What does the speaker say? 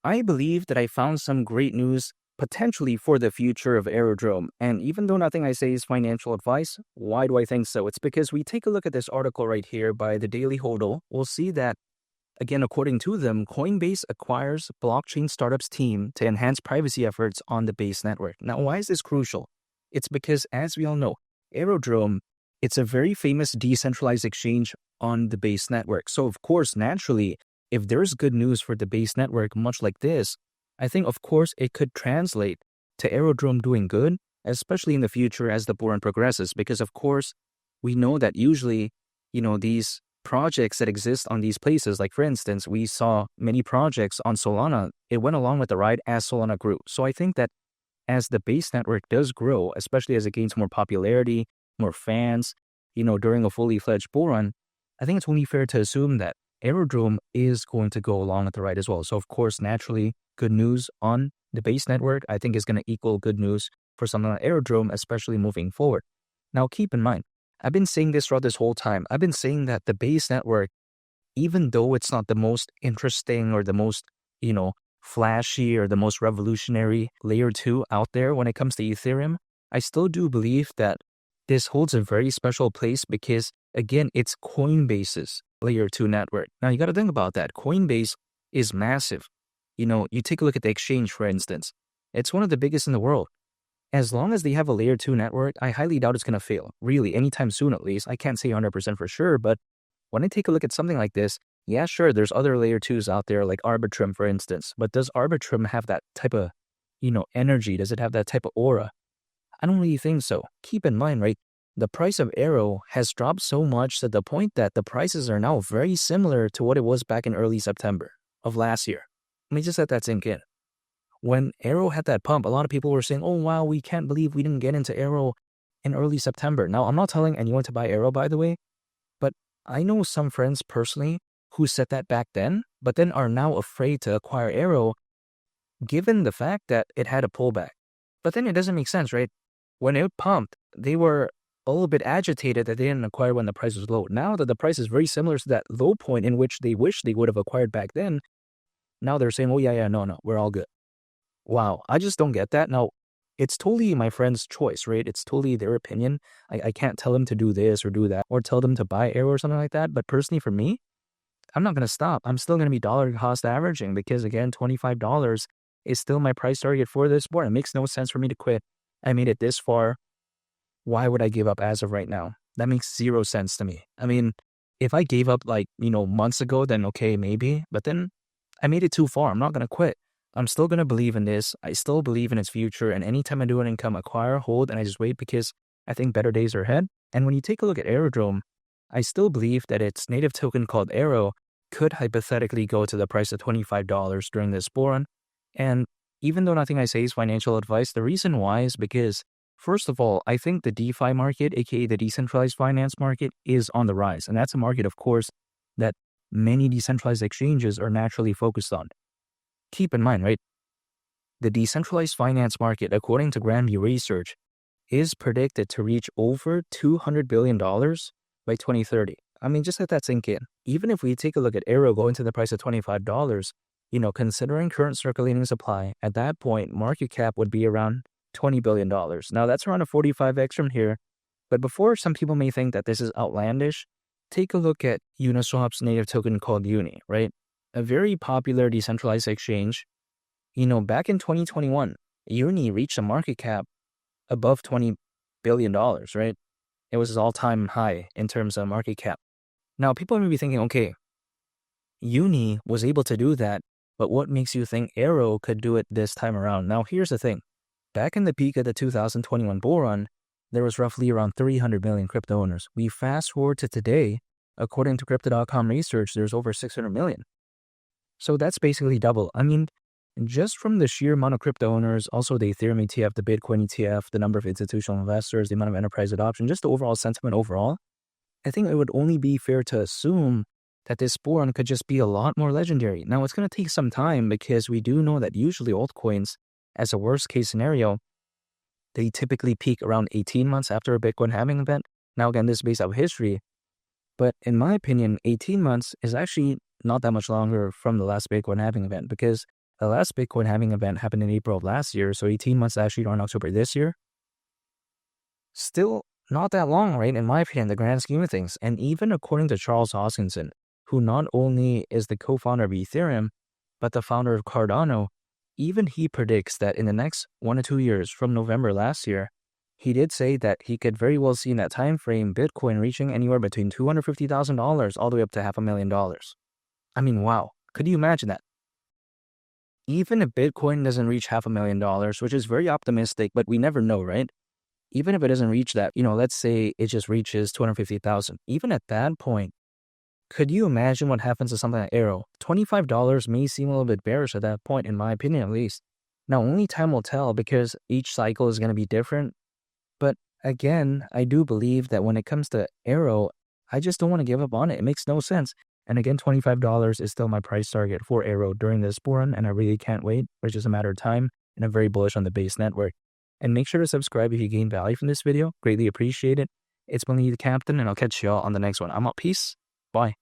I believe that I found some great news potentially for the future of Aerodrome. And even though nothing I say is financial advice, why do I think so? It's because we take a look at this article right here by the Daily Hodl. We'll see that, again, according to them, Coinbase acquires blockchain startups team to enhance privacy efforts on the Base network. Now, why is this crucial? It's because, as we all know, Aerodrome, it's a very famous decentralized exchange on the Base network. So, of course, naturally, if there's good news for the Base network, much like this, I think, of course, it could translate to Aerodrome doing good, especially in the future as the bull run progresses. Because, of course, we know that usually, these projects that exist on these places, like for instance, we saw many projects on Solana, it went along with the ride as Solana grew. So I think that as the Base network does grow, especially as it gains more popularity, more fans, during a fully fledged bull run, I think it's only fair to assume that Aerodrome is going to go along with the ride as well. So of course, naturally, good news on the Base network, I think is going to equal good news for something like Aerodrome, especially moving forward. Now, keep in mind, I've been saying this throughout this whole time. I've been saying that the Base network, even though it's not the most interesting or the most, flashy or the most revolutionary layer 2 out there when it comes to Ethereum, I still do believe that this holds a very special place because, again, it's Coinbase's layer 2 network. Now, you got to think about that. Coinbase is massive. You take a look at the exchange, for instance. It's one of the biggest in the world. As long as they have a layer 2 network, I highly doubt it's going to fail. Really, anytime soon at least. I can't say 100% for sure, but when I take a look at something like this, yeah, sure, there's other layer 2s out there like Arbitrum, for instance. But does Arbitrum have that type of, energy? Does it have that type of aura? I don't really think so. Keep in mind, right, the price of AERO has dropped so much to the point that the prices are now very similar to what it was back in early September of last year. Let me just let that sink in. When AERO had that pump, a lot of people were saying, oh, wow, we can't believe we didn't get into AERO in early September. Now, I'm not telling anyone to buy AERO, by the way, but I know some friends personally who said that back then, but then are now afraid to acquire AERO given the fact that it had a pullback. But then it doesn't make sense, right? When it pumped, they were a little bit agitated that they didn't acquire when the price was low. Now that the price is very similar to that low point in which they wish they would have acquired back then, now they're saying, oh, yeah, no, we're all good. Wow, I just don't get that. Now, it's totally my friend's choice, right? It's totally their opinion. I can't tell them to do this or do that or tell them to buy AERO or something like that. But personally, for me, I'm not going to stop. I'm still going to be dollar cost averaging because, again, $25 is still my price target for this sport. It makes no sense for me to quit. I made it this far. Why would I give up as of right now? That makes zero sense to me. I mean, if I gave up months ago, then okay, maybe. But then I made it too far. I'm not going to quit. I'm still going to believe in this. I still believe in its future. And anytime I do an income, acquire, hold, and I just wait because I think better days are ahead. And when you take a look at Aerodrome, I still believe that its native token called AERO could hypothetically go to the price of $25 during this bull run. And even though nothing I say is financial advice, the reason why is because, first of all, I think the DeFi market, aka the decentralized finance market, is on the rise. And that's a market, of course, that many decentralized exchanges are naturally focused on. Keep in mind, right, the decentralized finance market, according to Grandview Research, is predicted to reach over $200 billion by 2030. I mean, just let that sink in. Even if we take a look at AERO going to the price of $25, considering current circulating supply, at that point, market cap would be around $20 billion. Now, that's around a 45x from here. But before some people may think that this is outlandish, take a look at Uniswap's native token called Uni, right? A very popular decentralized exchange. Back in 2021, Uni reached a market cap above $20 billion, right? It was its all-time high in terms of market cap. Now, people may be thinking, okay, Uni was able to do that, but what makes you think AERO could do it this time around? Now, here's the thing. Back in the peak of the 2021 bull run, there was roughly around 300 million crypto owners. We fast forward to today, according to Crypto.com research, there's over 600 million. So that's basically double. I mean, just from the sheer amount of crypto owners, also the Ethereum ETF, the Bitcoin ETF, the number of institutional investors, the amount of enterprise adoption, just the overall sentiment overall, I think it would only be fair to assume that this bull run could just be a lot more legendary. Now, it's going to take some time because we do know that usually altcoins, as a worst case scenario, they typically peak around 18 months after a Bitcoin halving event. Now, again, this is based off history, but in my opinion, 18 months is actually not that much longer from the last Bitcoin halving event because The last Bitcoin halving event happened in April of last year, so 18 months actually on October this year. Still not that long, right? In my opinion, the grand scheme of things. And even according to Charles Hoskinson, who not only is the co-founder of Ethereum, but the founder of Cardano, even he predicts that in the next 1 to 2 years from November last year, he did say that he could very well see in that time frame Bitcoin reaching anywhere between $250,000 all the way up to $500,000. I mean, wow. Could you imagine that? Even if Bitcoin doesn't reach $500,000, which is very optimistic, but we never know, right? Even if it doesn't reach that, let's say it just reaches 250,000. Even at that point, could you imagine what happens to something like AERO? $25 may seem a little bit bearish at that point, in my opinion at least. Now, only time will tell because each cycle is going to be different. But again, I do believe that when it comes to AERO, I just don't want to give up on it. It makes no sense. And again, $25 is still my price target for AERO during this bull run, and I really can't wait. It's just a matter of time, and I'm very bullish on the base network. And make sure to subscribe if you gain value from this video. Greatly appreciate it. It's been Lee the Captain, and I'll catch y'all on the next one. I'm out. Peace. Bye.